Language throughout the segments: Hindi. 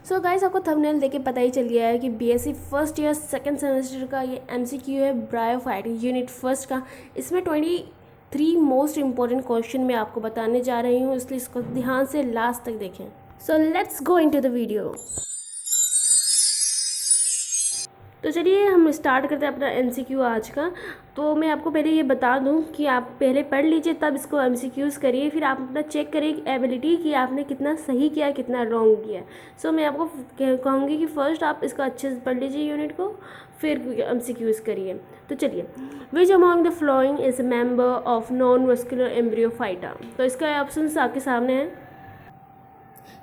सो गाइस, आपको थंबनेल देख के पता ही चल गया है कि BSc first year second semester का ये एमसीक्यू है ब्रायोफाइट यूनिट फर्स्ट का। इसमें 23 मोस्ट इंपॉर्टेंट क्वेश्चन मैं आपको बताने जा रही हूँ, इसलिए इसको ध्यान से लास्ट तक देखें। So let's go into the video. तो चलिए हम स्टार्ट करते हैं अपना एमसीक्यू आज का। तो मैं आपको पहले ये बता दूं कि आप पहले पढ़ लीजिए, तब इसको एमसीक्यूज़ करिए, फिर आप अपना चेक करिए एबिलिटी कि आपने कितना सही किया कितना रॉन्ग किया। सो मैं आपको कहूँगी कि फ़र्स्ट आप इसको अच्छे से पढ़ लीजिए यूनिट को, फिर एमसीक्यूज़ करिए। तो चलिए, which among the following is a member of non vascular embryophyta. तो इसका ऑप्शन आपके सामने है।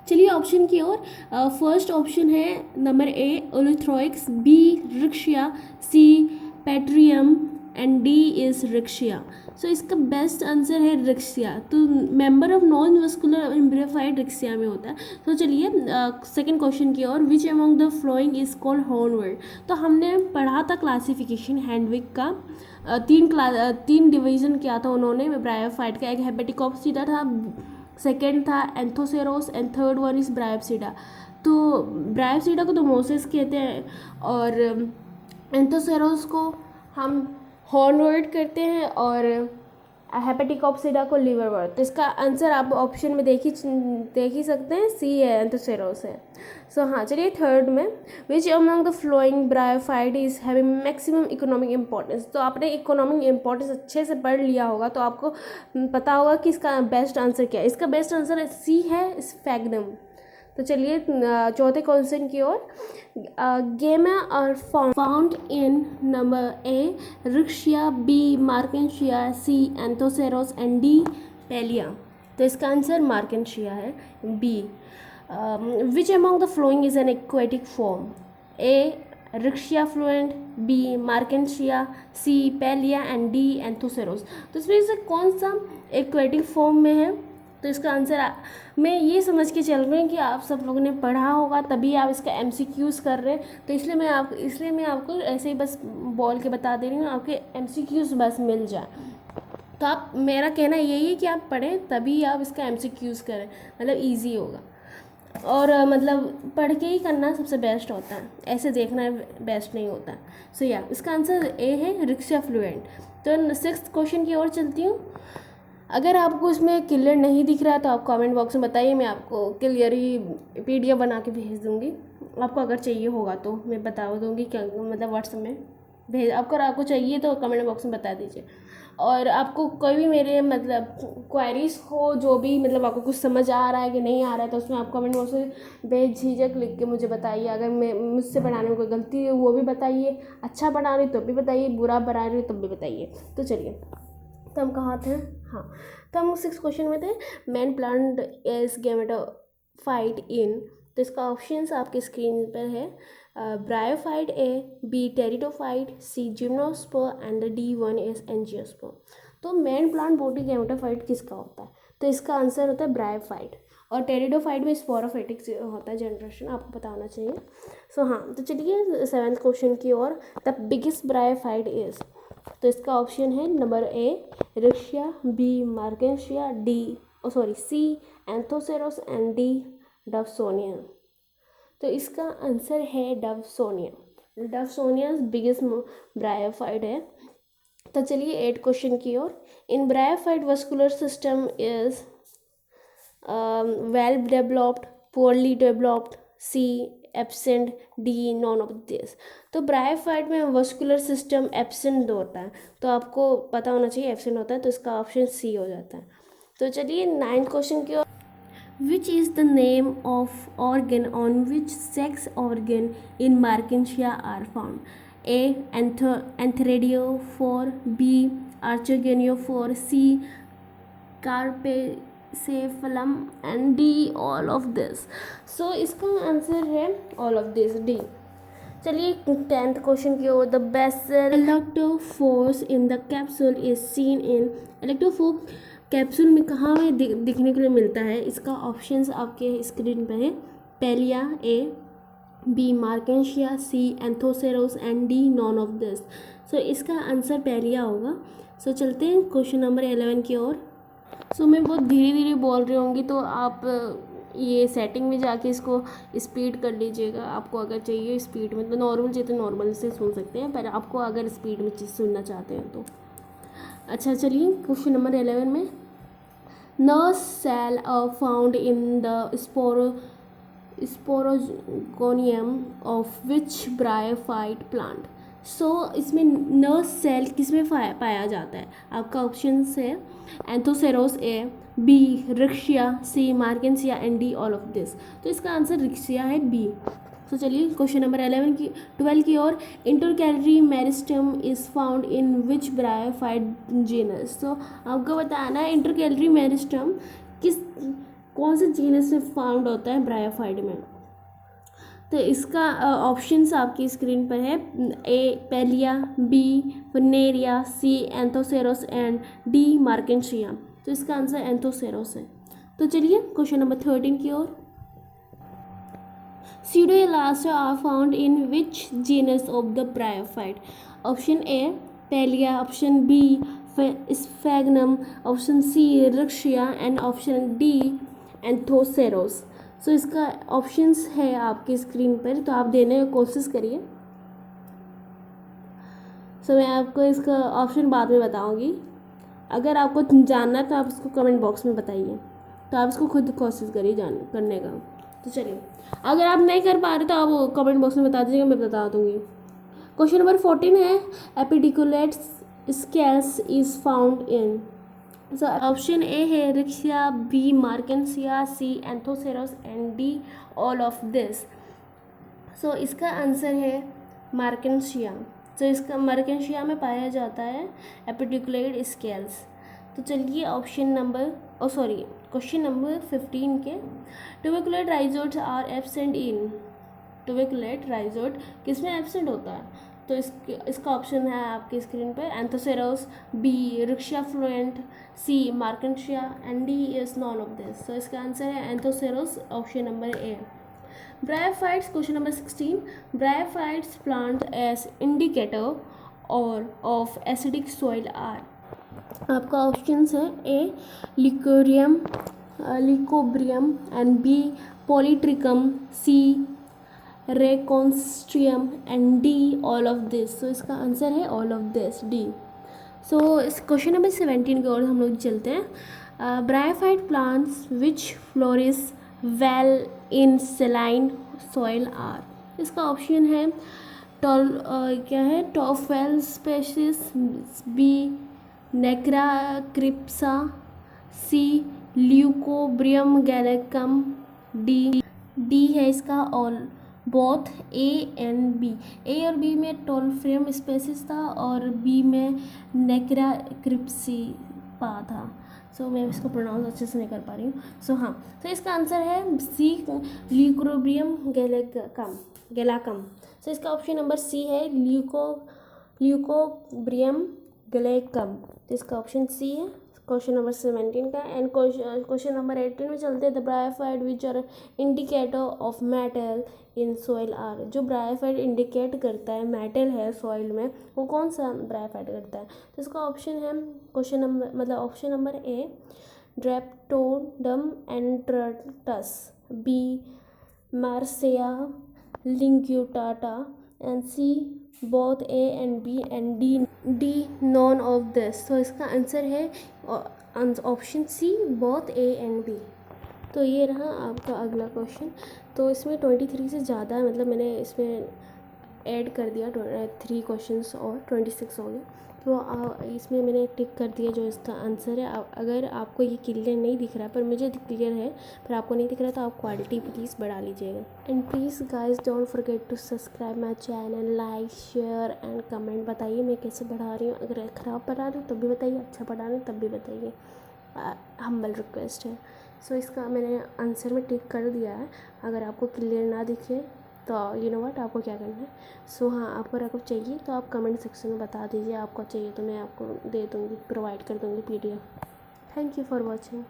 चलिए ऑप्शन की ओर। फर्स्ट ऑप्शन है number A Ulothrix, B Riccia, C पेट्रियम and D is Riccia. So इसका बेस्ट आंसर है रिक्शिया। तो member of non vascular embryophyte Riccia में होता है। तो चलिए सेकंड क्वेश्चन की ओर। Which among the following is called hornwort. तो हमने पढ़ा था क्लासिफिकेशन हैंडविक का, तीन डिवीजन किया था उन्होंने ब्रायोफाइट का। एक हेपेटिकोप्सिडा था, सेकेंड था एंथोसेरोस and third one is Bryopsida. तो ब्रायोप्सिडा को तो मोसेस कहते हैं और एंथोसेरोस को हम हॉर्नवर्ड करते हैं और हेपेटिकोप्सिडा को लिवरवर्ड। तो इसका आंसर आप ऑप्शन में देख ही सकते हैं, सी है, एंथोसेरोस है। सो हाँ, चलिए थर्ड में। Which among the flowing bryophyte is having maximum economic importance. तो आपने इकोनॉमिक इम्पोर्टेंस अच्छे से पढ़ लिया होगा तो आपको पता होगा कि इसका बेस्ट आंसर क्या है। इसका बेस्ट आंसर सी है, स्फैग्नम। तो चलिए चौथे क्वेश्चन की ओर। Gemma are found in number A Riccia, B Marchantia, C Anthoceros and D Pellia. तो इसका आंसर मार्केंशिया है, B. Which among the following is an aquatic form. A Riccia fluitans, B Marchantia, C Pellia and D Anthoceros. तो इसमें से कौन सा एक्वेटिक फॉर्म में है। तो इसका आंसर मैं ये समझ के चल रही हूँ कि आप सब लोगों ने पढ़ा होगा, तभी आप इसका एमसीक्यूज़ कर रहे हैं। तो इसलिए मैं आपको ऐसे ही बस बोल के बता दे रही हूँ, आपके एमसीक्यूज़ बस मिल जाए। तो आप, मेरा कहना यही है कि आप पढ़ें तभी आप इसका एमसीक्यूज़ करें, मतलब ईजी होगा। और मतलब पढ़ के ही करना सबसे बेस्ट होता है, ऐसे देखना बेस्ट नहीं होता। सो या इसका आंसर ए है, रिक्शा फ्लुएंट। तो सिक्स्थ क्वेश्चन की ओर चलती हूँ। अगर आपको इसमें क्लियर नहीं दिख रहा है तो आप कमेंट बॉक्स में बताइए, मैं आपको क्लियर ही पीडीएफ बना के भेज दूँगी। आपको अगर चाहिए होगा तो मैं बता दूँगी, क्या मतलब व्हाट्सएप में भेज। आपको चाहिए तो कमेंट बॉक्स में बता दीजिए। और आपको कोई भी मेरे मतलब क्वेरीज हो, जो भी मतलब आपको कुछ समझ आ रहा है कि नहीं आ रहा है, तो उसमें आप कमेंट बॉक्स में बेझिझक लिख के मुझे बताइए। अगर मैं मुझसे पढ़ाने में कोई गलती है वो भी बताइए, अच्छा पढ़ा रही तो भी बताइए, बुरा पढ़ा रही तब भी बताइए। तो चलिए, तो हम कहाँ थे, हाँ, तो हम सिक्स क्वेश्चन में थे। Main plant as gametophyte in. तो इसका ऑप्शंस आपके स्क्रीन पर है। Bryophyte A, B pteridophyte, C gymnosperm and D one is angiosperm. तो मैन प्लांट बॉडी गैमेटोफाइट किसका होता है। तो इसका आंसर होता है ब्रायोफाइट। और टेरिडोफाइट में स्पोरोफाइटिक होता है जनरेशन, आपको पता होना चाहिए। सो हाँ, तो चलिए सेवेंथ क्वेश्चन की ओर। The biggest bryophyte is. तो इसका ऑप्शन है number A Riccia, B Marchantia, C Anthoceros and D Dawsonia. तो इसका आंसर है डवसोनिया। डवसोनिया बिगेस्ट ब्रायोफाइट है। तो चलिए एट क्वेश्चन की ओर। In bryophyte vascular system is well developed, poorly developed, C absent, D none of this. तो ब्रायोफाइट में वस्कुलर सिस्टम एब्सेंट होता है, तो आपको पता होना चाहिए एब्सेंट होता है, तो इसका ऑप्शन सी हो जाता है। तो चलिए नाइन्थ क्वेश्चन की ओर। Which is the name of organ on which sex organ in Marchantia are found. A antheridiophore, B archegoniophore, C carpocephalum and D all of this. So इसका आंसर है ऑल ऑफ दिस, डी। चलिए टेंथ क्वेश्चन की ओर। The basal elaterophores in the capsule is seen in. Elaterophore capsule में कहाँ में दिखने के लिए मिलता है। इसका ऑप्शंस आपके स्क्रीन पर है। Pellia A, B Marchantia, C Anthoceros and D none of this. So इसका आंसर पेलिया होगा। सो चलते हैं क्वेश्चन नंबर 11 की ओर। सो मैं बहुत धीरे धीरे बोल रही होंगी, तो आप ये सेटिंग में जाके इसको स्पीड कर लीजिएगा। आपको अगर चाहिए स्पीड में तो नॉर्मल चाहिए तो नॉर्मल से सुन सकते हैं, पर आपको अगर स्पीड में चीज़ सुनना चाहते हैं तो। अच्छा चलिए क्वेश्चन नंबर 11 में, nerve cell are found in the sporogonium of which bryophyte plant। सो इसमें नर्व सेल किस में पाया जाता है? आपका ऑप्शन है Anthoceros A, B Riccia, C Marchantia and D all of this. तो इसका आंसर रिक्शिया है, बी। तो चलिए क्वेश्चन नंबर 12 की ओर, intercalary meristem is found in which bryophyte genus. तो आपको बताना है इंटरकैलरी मेरिस्टम कौन से जीनस में फाउंड होता है ब्रायोफाइट में। तो इसका ऑप्शंस आपकी स्क्रीन पर है, A Pellia, B Funaria, C Anthoceros and D Marchantia. तो इसका आंसर एंथोसेरोस है। तो चलिए क्वेश्चन नंबर 13 की ओर, pseudoelasta are found in which genus of the bryophyte? Option A Pellia, option B Sphagnum, option C Riccia and option D Anthoceros. So इसका ऑप्शंस है आपकी स्क्रीन पर, तो आप देने की कोशिश करिए। सो मैं आपको इसका ऑप्शन बाद में बताऊंगी। अगर आपको जानना है तो आप इसको कमेंट बॉक्स में बताइए, तो आप इसको खुद कोशिश करिए करने का। तो चलिए, अगर आप नहीं कर पा रहे तो आप कमेंट बॉक्स में बता दीजिएगा, मैं बता दूंगी। क्वेश्चन नंबर 14 है, appendiculate scales is found in. So option A है Riccia, B Marchantia, C Anthoceros and D all of this. So इसका आंसर है मार्केंसिया। तो इसका मार्केंसिया में पाया जाता है एपिडिकुलेट स्केल्स। तो चलिए क्वेश्चन नंबर 15 के, ट्यूबिकुलेट राइजोट्स आर एब्सेंट इन। ट्यूबिकुलेट राइजोट किस में एब्सेंट होता है? तो इसका ऑप्शन है आपकी स्क्रीन पे, Anthoceros, B Riccia fluitans, C Marchantia and D is none of this. तो इसका आंसर है Anthoceros, option number A. Bryophytes, question number 16, bryophytes plant as indicator और ऑफ एसिडिक सॉइल आर। आपका ऑप्शंस है, A Leucobryum and B Polytrichum, C रेकोन्स्ट्रियम and D all of this. तो इसका आंसर है all of this, D. So इस क्वेश्चन नंबर 17 की ओर हम लोग चलते हैं। Bryophyte plants which flourish well in saline soil are. इसका ऑप्शन है टॉफेल स्पेसिस, बी नेक्राक्रिप्सा, सी ल्यूकोब्रियम गैलेकम, डी है इसका all both A and B. A और बी में टोल्फ्रियम स्पेसिस था और बी में नेक्राक्रिप्सी पा था। सो मैं इसको प्रोनाउंस अच्छे से नहीं कर पा रही हूँ। सो हाँ, तो इसका आंसर है सी ल्यूकोब्रियम गैलेकम। सो इसका ऑप्शन नंबर सी है ल्यूकोब्रियम गैलेकम। तो इसका ऑप्शन सी है क्वेश्चन नंबर 17 का। एंड क्वेश्चन नंबर 18 में चलते हैं। The bryophyte which are indicator of metal in soil are. जो ब्रायोफाइट इंडिकेट करता है मेटल है सॉइल में, वो कौन सा ब्रायोफाइट करता है? तो इसका ऑप्शन है ऑप्शन नंबर ए ड्रेप्टोडम एंट्रटस, बी मार्सिया लिंग्यूटाटा and C both A and B and D none of this. तो इसका आंसर है option C both A and B. तो ये रहा आपका अगला क्वेश्चन। तो इसमें 23 से ज़्यादा मतलब मैंने इसमें ऐड कर दिया 3 क्वेश्चंस और 26 हो गए। तो इसमें मैंने टिक कर दिया जो इसका आंसर है। अगर आपको ये क्लियर नहीं दिख रहा है, पर मुझे क्लियर है, पर आपको नहीं दिख रहा, तो आप क्वालिटी प्लीज़ बढ़ा लीजिएगा। And please guys don't forget to subscribe my channel, like share and comment. बताइए मैं कैसे बढ़ा रही हूँ। अगर ख़राब पढ़ा रही हूँ तब भी बताइए, अच्छा पढ़ा रही हूँ तब भी बताइए, हम्बल रिक्वेस्ट है। सो इसका मैंने आंसर में टिक कर दिया है। अगर आपको क्लियर ना दिखे तो यू नो व्हाट, आपको क्या करना है। सो हाँ, आपको अगर चाहिए तो आप कमेंट सेक्शन में बता दीजिए, आपको चाहिए तो मैं आपको दे दूँगी, प्रोवाइड कर दूँगी PDF। Thank you for watching.